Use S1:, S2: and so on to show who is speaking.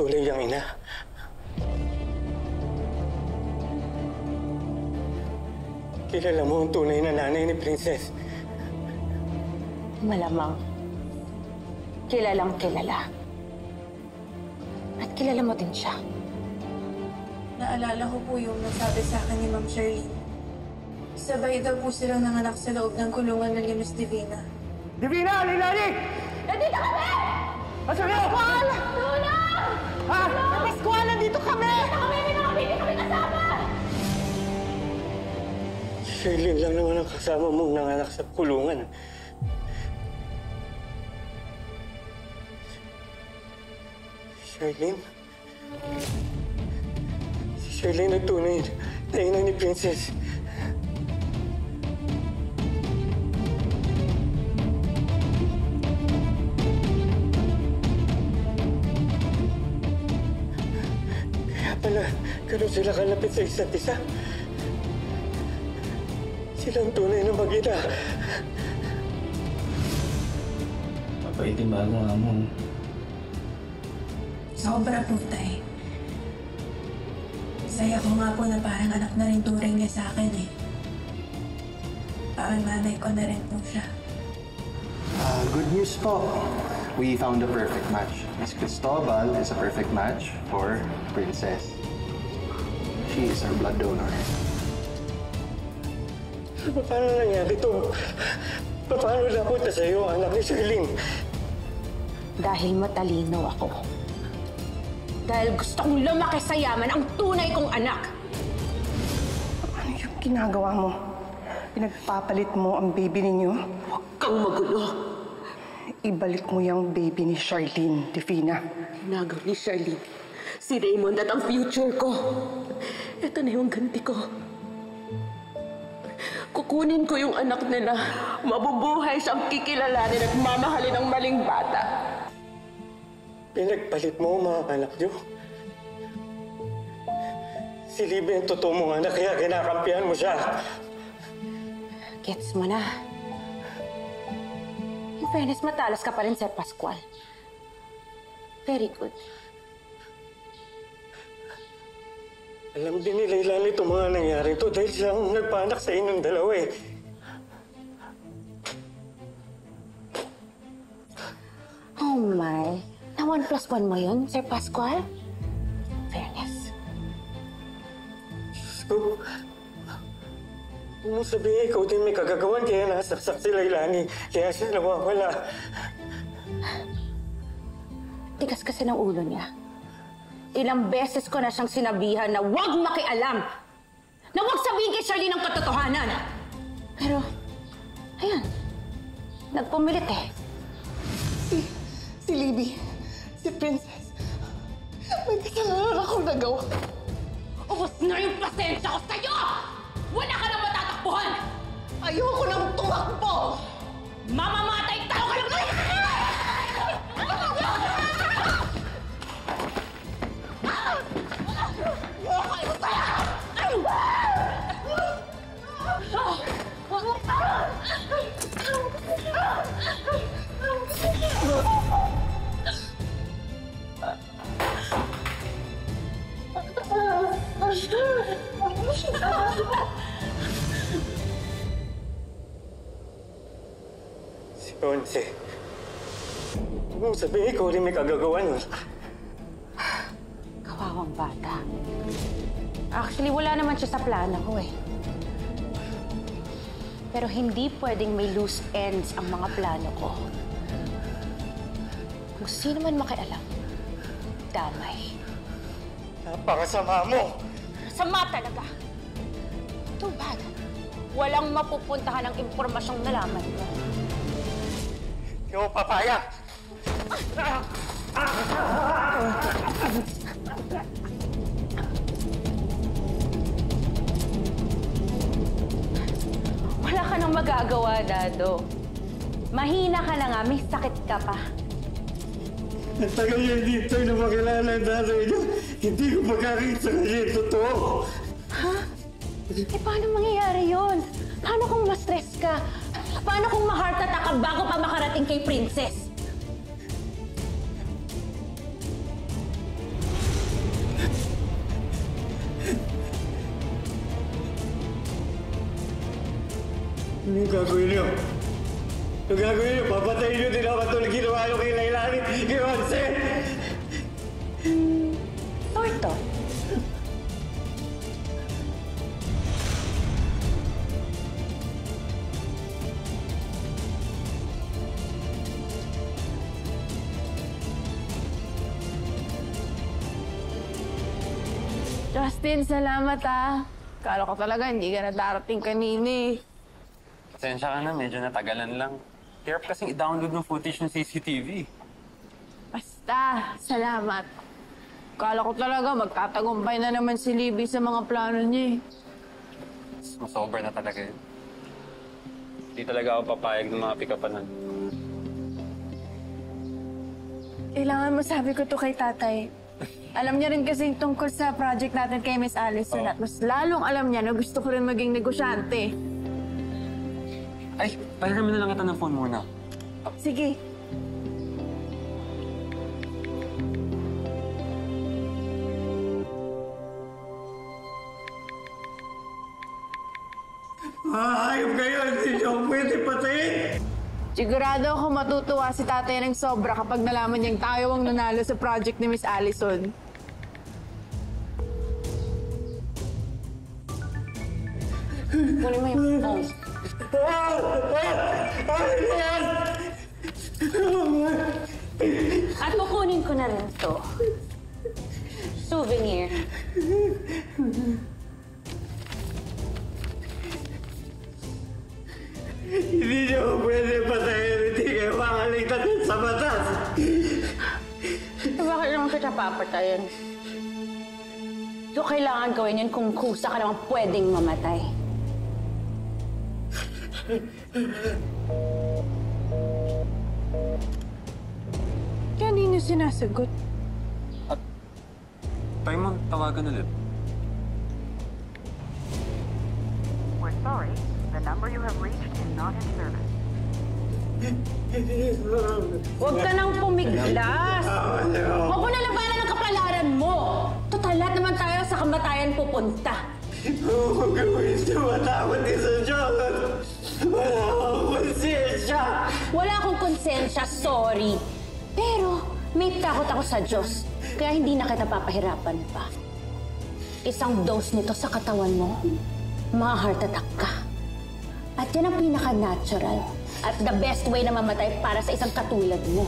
S1: tutuloy ang ina. Kilala mo ang tunay na nanay ni Princess.
S2: Malamang. Kilalang kilala. At kilala mo din siya.
S3: Naalala ko po yung nasabi sa akin ni Ma'am Charlene. Sabay daw po silang nanganak sa loob ng kulungan ng Miss Divina.
S1: Divina! Lilani!
S2: Nandito kami!
S1: Asa niyo?
S2: Pascual! Tulong!
S1: Ha?
S2: Pascual, nandito kami! Nandito kami! Hindi kami kasama!
S1: Charlene lang naman ang kasama mong nanganak sa kulungan. Charlene? Si Charlene ang tunay na ina ni Princess. Kaya pala, ganun sila kalapit sa isa't isa. Sila ang tunay na mag-ina.
S4: Mapaitin ba ang amo?
S3: Sobra po, tay. Saya ko nga po na parang anak na rin turing niya sa akin eh. Parang nanay ko na rin po siya.
S5: Good news po. We found a perfect match. Miss Cristobal is a perfect match for Princess. She is our blood donor.
S1: Paano nangyari ito? Paano napunta sa'yo ang anak ni Charlene?
S2: Dahil matalino ako. Dahil gusto kong lumaki sa yaman ang tunay kong anak.
S6: Ano yung ginagawa mo? Pinagpapalit mo ang baby ninyo?
S2: Huwag kang magulo.
S6: Ibalik mo yung baby ni Charlene, Divina.
S2: Tinagaw ni Charlene. Si Raymond at ang future ko. Ito na yung ganti ko. Kukunin ko yung anak nila. Mabubuhay siyang kikilalanin at mamahalin ng maling bata.
S1: Pinagpalit mo ang mga anak niyo. Si Libby ang totoo mong anak, kaya kinakampihan mo siya.
S2: Gets mo na. In fairness, matalas ka pa rin, Sir Pascual. Very good.
S1: Alam din ni Leilani itong mga nangyari ito dahil siya ang nagpanak sa inyong dalawa eh.
S2: Oh my. Na 1+1 mo yun, Sir Pascual? Fairness.
S1: Diyos ko. Huwag mo sabihin, ikaw din may kagagawan kaya nasaksak si Leilani. Kaya siya nawawala.
S2: Tigas kasi ng ulo niya. Ilang beses ko na siyang sinabihan na huwag makialam. Na huwag sabihin kay Charlene ang katotohanan. Pero, ayan. Nagpumilit eh.
S6: Si Libby, si Princess, may kasalanan akong nagawa.
S2: Ubus na yung pasensya ko sa'yo! Wala ka nang matatakbuhan!
S6: Ayoko nang tumakbo!
S2: Mamamatay tao ka lang!
S1: Si Ponce. Huwag mo sabihin, ikaw rin may kagagawan.
S2: Kawawang bata. Actually, wala naman siya sa plano ko eh. Pero hindi pwedeng may loose ends ang mga plano ko. Kung sino man makialam, damay.
S1: Napakasama mo!
S2: Sama talaga! Too bad. Walang mapupuntahan ng impormasyong nalaman mo.
S1: Hindi mo papayag!
S2: Wala ka nang magagawa, Dado. Mahina ka na nga, may sakit ka pa.
S1: Ang tagal niya dito na makilala ang tatay niyo. Hindi ko magkakita sa kanya yung totoo.
S2: Ha? Eh, paano mangyayari yun? Paano kung ma-stress ka? Paano kung ma-heart attack ka bago pa makarating kay Princess?
S1: Ano yung gagawin niyo? Ano gagawin niyo? Papatayin niyo din ako tulad ginawa niyo kay Lailani, kay Jose!
S2: Torto.
S3: Justin, salamat ah. Kala ko talaga hindi ka na darating kanina eh.
S7: Pasensya ka na, medyo natagalan lang. Hirap kasing i-download ng footage ng CCTV.
S3: Basta, salamat. Kala ko talaga magtatagumpay na naman si Libby sa mga plano niya eh.
S7: Masobra na talaga yun. Hindi talaga ako papayag ng mga pikapanan.
S3: Kailangan masabi ko to kay tatay. Alam niya rin kasi tungkol sa project natin kay Miss Allison at mas lalong alam niya na gusto ko rin maging negosyante.
S7: Ay, pahiram na lang kita ng phone muna.
S3: Sige.
S1: Hayop kayo! Hindi niyo ako pwede patayin!
S3: Sigurado ako matutuwa si tatay ng sobra kapag nalaman niyang tayo ang nanalo sa project ni Miss Allison.
S2: Kunin mo yung phone. At kukunin ko na rin to. Souvenir.
S1: Hindi niyo ako pwede patayin! Hindi kayo makaligtas sa batas!
S2: Bakit naman kita papatayin? So, kailangan gawin yun kung kusa ka naman pwedeng mamatay.
S3: Kaya hindi niyo sinasagot.
S7: Tayo mo, tawagan ulit.
S8: We're sorry, the number you have reached is not in service.
S2: Huwag ka nang pumiglas! Huwag mo na labanan ang kapalaran mo! Total, lahat naman tayo sa kamatayan pupunta.
S1: Huwag gawin siya matakot din sa Diyos! Wala akong konsensya!
S2: Wala akong konsensya, sorry. Pero may takot ako sa Diyos, kaya hindi na kita papahirapan pa. Isang dose nito sa katawan mo, ma-heart attack ka. At yan ang pinaka-natural at the best way na mamatay para sa isang katulad mo.